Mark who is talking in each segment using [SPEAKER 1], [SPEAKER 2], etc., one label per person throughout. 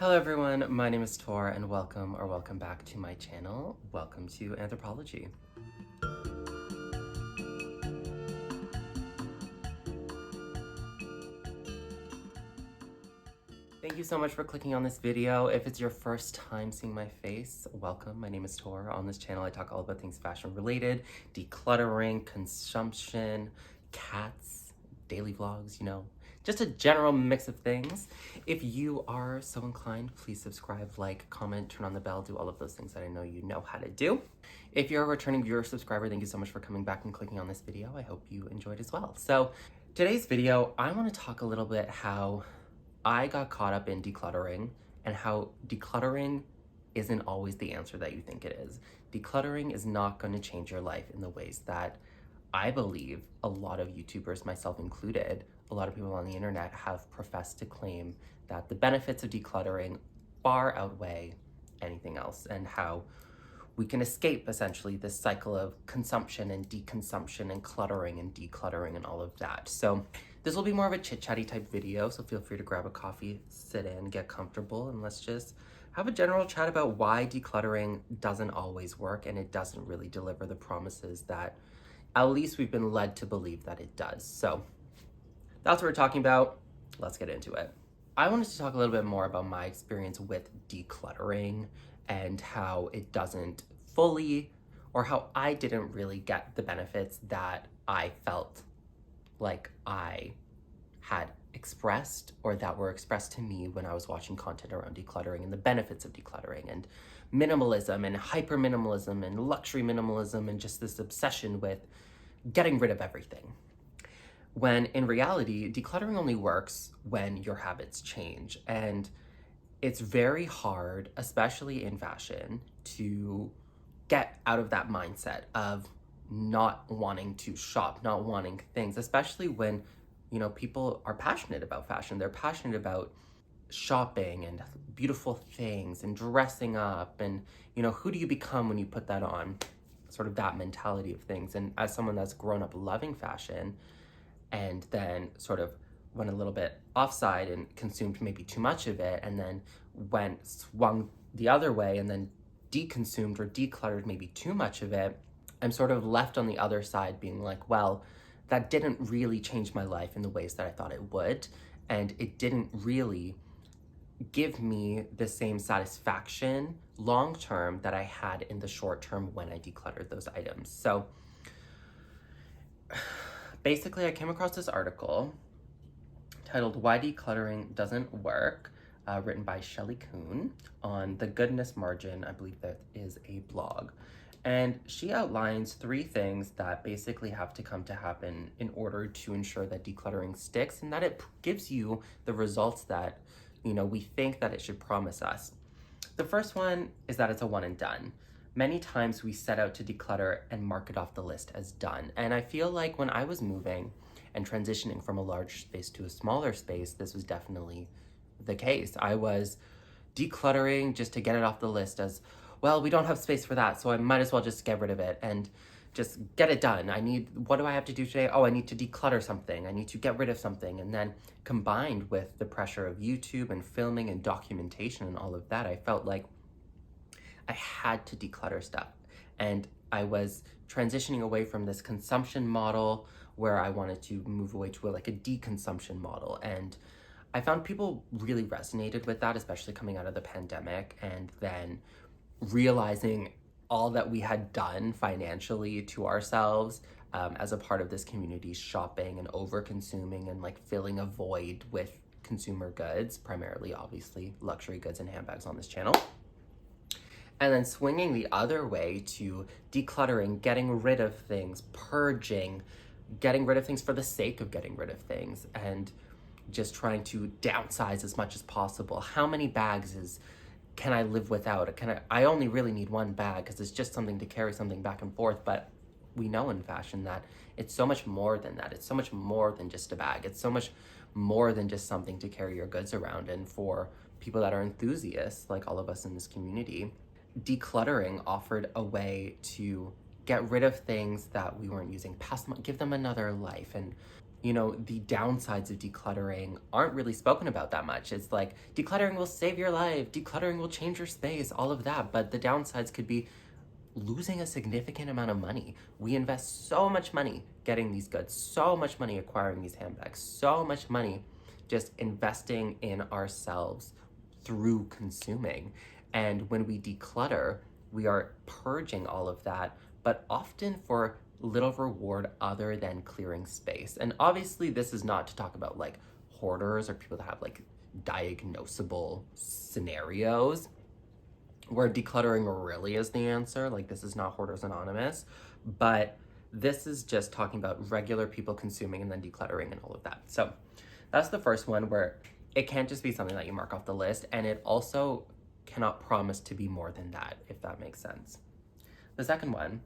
[SPEAKER 1] Hello everyone, my name is Thor and welcome back to my channel. Welcome to Anthropology. Thank you so much for clicking on this video. If it's your first time seeing my face, welcome. My name is Thor. On this channel, I talk all about things fashion related, decluttering, consumption, cats, daily vlogs, just a general mix of things. If you are so inclined, please subscribe, like, comment, turn on the bell, do all of those things that I know you know how to do. If you're a returning viewer subscriber, thank you so much for coming back and clicking on this video. I hope you enjoyed as well. So today's video, I want to talk a little bit how I got caught up in decluttering and how decluttering isn't always the answer that you think it is. Decluttering is not going to change your life in the ways that I believe a lot of YouTubers, myself included, a lot of people on the internet have professed to claim that the benefits of decluttering far outweigh anything else, and how we can escape essentially this cycle of consumption and deconsumption and cluttering and decluttering and all of that. So this will be more of a chit-chatty type video, so feel free to grab a coffee, sit in, get comfortable, and let's just have a general chat about why decluttering doesn't always work and it doesn't really deliver the promises that at least we've been led to believe that it does. So that's what we're talking about. Let's get into it. I wanted to talk a little bit more about my experience with decluttering and how it doesn't fully, or how I didn't really get the benefits that I felt like I had expressed or that were expressed to me when I was watching content around decluttering and the benefits of decluttering and minimalism and hyper minimalism and luxury minimalism and just this obsession with getting rid of everything. When in reality, decluttering only works when your habits change. And it's very hard, especially in fashion, to get out of that mindset of not wanting to shop, not wanting things, especially when, people are passionate about fashion. They're passionate about shopping and beautiful things and dressing up and, who do you become when you put that on? Sort of that mentality of things. And as someone that's grown up loving fashion and then sort of went a little bit offside and consumed maybe too much of it and then swung the other way and then deconsumed or decluttered maybe too much of it, I'm sort of left on the other side being like, well, that didn't really change my life in the ways that I thought it would. And it didn't really give me the same satisfaction long-term that I had in the short term when I decluttered those items. So basically I came across this article titled Why Decluttering Doesn't Work, written by Shelley Kuhn on The Goodness Margin. I believe that is a blog. And she outlines 3 things that basically have to come to happen in order to ensure that decluttering sticks and that it gives you the results that, we think that it should promise us. The first one is that it's a one and done. Many times we set out to declutter and mark it off the list as done. And I feel like when I was moving and transitioning from a large space to a smaller space, this was definitely the case. I was decluttering just to get it off the list as, well, we don't have space for that, so I might as well just get rid of it and just get it done. What do I have to do today? Oh, I need to declutter something. I need to get rid of something. And then combined with the pressure of YouTube and filming and documentation and all of that, I felt like I had to declutter stuff. And I was transitioning away from this consumption model where I wanted to move away to a deconsumption model. And I found people really resonated with that, especially coming out of the pandemic and then realizing all that we had done financially to ourselves as a part of this community, shopping and over consuming and filling a void with consumer goods, primarily obviously luxury goods and handbags on this channel. And then swinging the other way to decluttering, getting rid of things, purging, getting rid of things for the sake of getting rid of things, and just trying to downsize as much as possible. How many bags can I live without? I only really need 1 bag because it's just something to carry something back and forth. But we know in fashion that it's so much more than that. It's so much more than just a bag. It's so much more than just something to carry your goods around. And for people that are enthusiasts, like all of us in this community, decluttering offered a way to get rid of things that we weren't using, pass them, give them another life. And you know, the downsides of decluttering aren't really spoken about that much. It's like decluttering will save your life, decluttering will change your space, all of that. But the downsides could be losing a significant amount of money. We invest so much money getting these goods, so much money acquiring these handbags, so much money just investing in ourselves through consuming. And when we declutter, we are purging all of that, but often for little reward other than clearing space. And obviously, this is not to talk about like hoarders or people that have like diagnosable scenarios where decluttering really is the answer. Like, this is not Hoarders Anonymous, but this is just talking about regular people consuming and then decluttering and all of that. So that's the first one, where it can't just be something that you mark off the list, and it also cannot promise to be more than that, if that makes sense. The second one,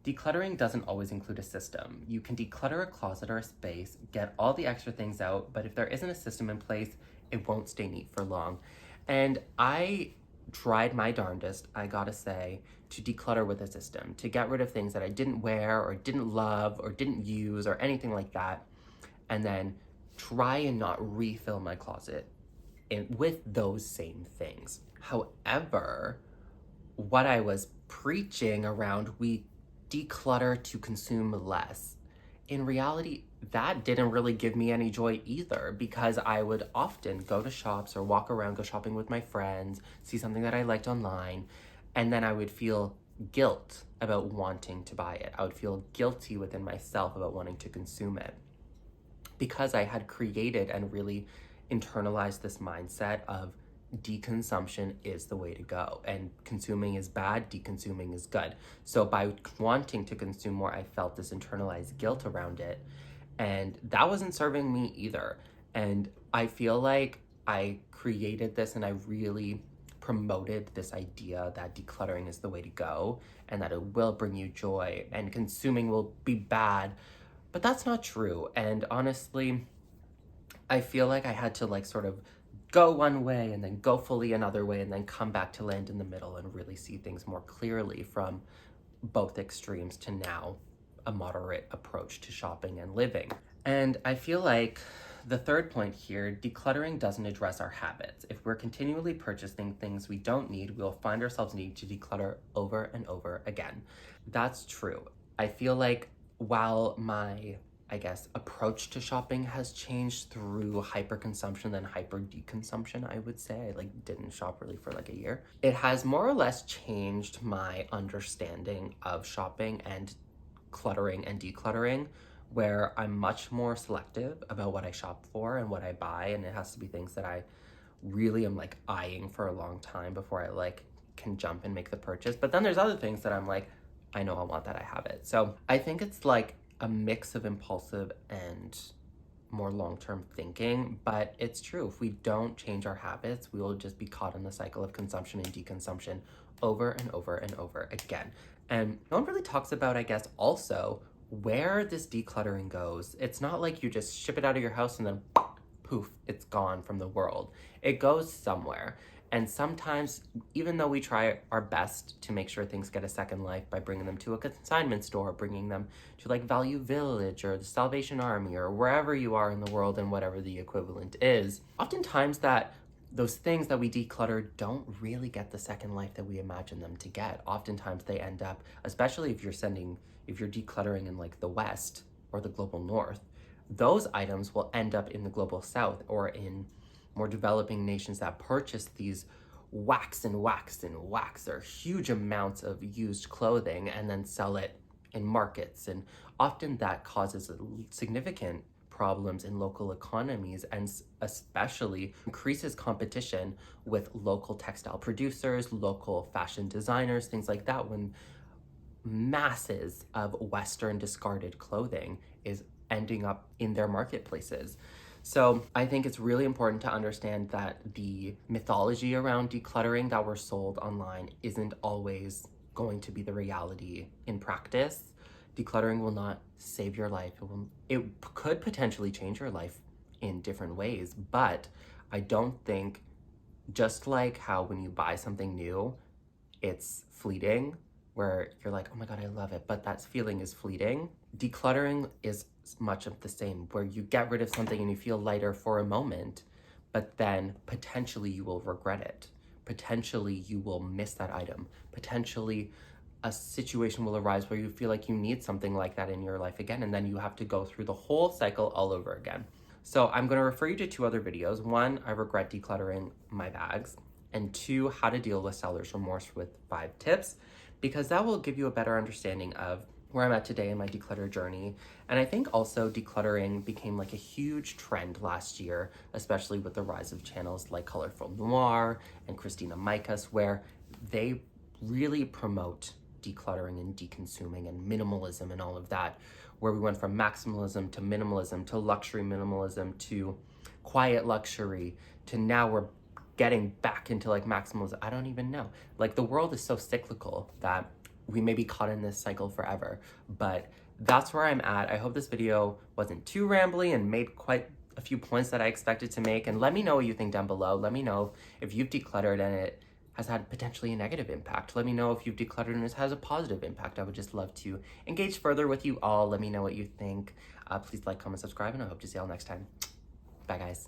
[SPEAKER 1] decluttering doesn't always include a system. You can declutter a closet or a space, get all the extra things out, but if there isn't a system in place, it won't stay neat for long. And I tried my darndest, I gotta say, to declutter with a system, to get rid of things that I didn't wear or didn't love or didn't use or anything like that, and then try and not refill my closet with those same things. However, what I was preaching around, we declutter to consume less, in reality, that didn't really give me any joy either, because I would often go to shops or walk around, go shopping with my friends, see something that I liked online, and then I would feel guilt about wanting to buy it. I would feel guilty within myself about wanting to consume it, because I had created and really internalized this mindset of deconsumption is the way to go, and consuming is bad, deconsuming is good. So by wanting to consume more, I felt this internalized guilt around it, and that wasn't serving me either. And I feel like I created this and I really promoted this idea that decluttering is the way to go and that it will bring you joy and consuming will be bad, but that's not true. And honestly, I feel like I had to like sort of go one way and then go fully another way and then come back to land in the middle and really see things more clearly from both extremes to now a moderate approach to shopping and living. And I feel like the third point here, decluttering doesn't address our habits. If we're continually purchasing things we don't need, we'll find ourselves needing to declutter over and over again. That's true. I feel like while my approach to shopping has changed through hyper-consumption than hyper-deconsumption, I would say. I didn't shop really for like a year. It has more or less changed my understanding of shopping and cluttering and decluttering, where I'm much more selective about what I shop for and what I buy, and it has to be things that I really am like eyeing for a long time before I like can jump and make the purchase. But then there's other things that I'm like, I know I want that, I have it. So I think it's like a mix of impulsive and more long-term thinking, but it's true. If we don't change our habits, we will just be caught in the cycle of consumption and deconsumption over and over and over again. And no one really talks about, I guess, also where this decluttering goes. It's not like you just ship it out of your house and then poof, it's gone from the world. It goes somewhere. And sometimes, even though we try our best to make sure things get a second life by bringing them to a consignment store, bringing them to like Value Village or the Salvation Army or wherever you are in the world and whatever the equivalent is, oftentimes those things that we declutter don't really get the second life that we imagine them to get. Oftentimes they end up, especially if you're decluttering in like the West or the global North, those items will end up in the global South or in more developing nations that purchase these wax or huge amounts of used clothing and then sell it in markets. And often that causes significant problems in local economies and especially increases competition with local textile producers, local fashion designers, things like that, when masses of Western discarded clothing is ending up in their marketplaces. So I think it's really important to understand that the mythology around decluttering that we're sold online isn't always going to be the reality in practice. Decluttering will not save your life. It could potentially change your life in different ways, but I don't think, just like how when you buy something new, it's fleeting, where you're like, oh my God, I love it, but that feeling is fleeting. Decluttering is much of the same, where you get rid of something and you feel lighter for a moment, but then potentially you will regret it. Potentially you will miss that item. Potentially a situation will arise where you feel like you need something like that in your life again, and then you have to go through the whole cycle all over again. So I'm going to refer you to 2 other videos. 1, I regret decluttering my bags, and 2, how to deal with seller's remorse with 5 tips, because that will give you a better understanding of where I'm at today in my declutter journey. And I think also decluttering became like a huge trend last year, especially with the rise of channels like Colorful Noir and Christina Micas, where they really promote decluttering and deconsuming and minimalism and all of that, where we went from maximalism to minimalism to luxury minimalism to quiet luxury to now we're getting back into like maximalism. I don't even know. Like, the world is so cyclical that we may be caught in this cycle forever, but that's where I'm at. I hope this video wasn't too rambly and made quite a few points that I expected to make. And let me know what you think down below. Let me know if you've decluttered and it has had potentially a negative impact. Let me know if you've decluttered and it has a positive impact. I would just love to engage further with you all. Let me know what you think. Please like, comment, subscribe, and I hope to see you all next time. Bye, guys.